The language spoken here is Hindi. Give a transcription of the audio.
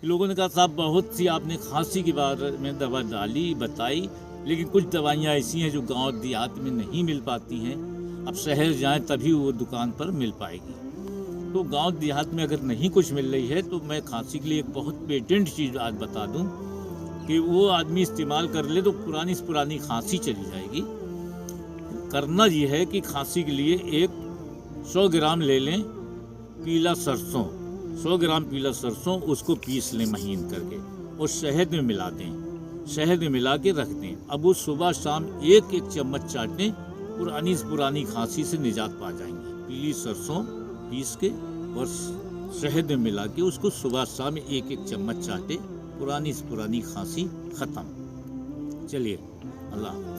लोगों ने कहा साहब बहुत सी आपने खांसी के बारे में दवा डाली बताई, लेकिन कुछ दवाइयाँ ऐसी हैं जो गांव देहात में नहीं मिल पाती हैं, अब शहर जाएं तभी वो दुकान पर मिल पाएगी। तो गांव देहात में अगर नहीं कुछ मिल रही है तो मैं खांसी के लिए एक बहुत पेटेंट चीज़ आज बता दूं कि वो आदमी इस्तेमाल कर ले तो पुरानी से पुरानी खांसी चली जाएगी। करना ये है कि खांसी के लिए एक 100 ग्राम ले लें पीला सरसों, 100 ग्राम पीला सरसों, उसको पीस लें महीन करके और शहद में मिला दें, शहद में मिला के रख दें। अब वो सुबह शाम एक एक चम्मच चाटें, पुरानी से पुरानी खांसी से निजात पा जाएंगे। पीली सरसों पीस के और शहद में मिला के उसको सुबह शाम एक एक चम्मच चाटे, पुरानी से पुरानी खांसी खत्म। चलिए, अल्लाह।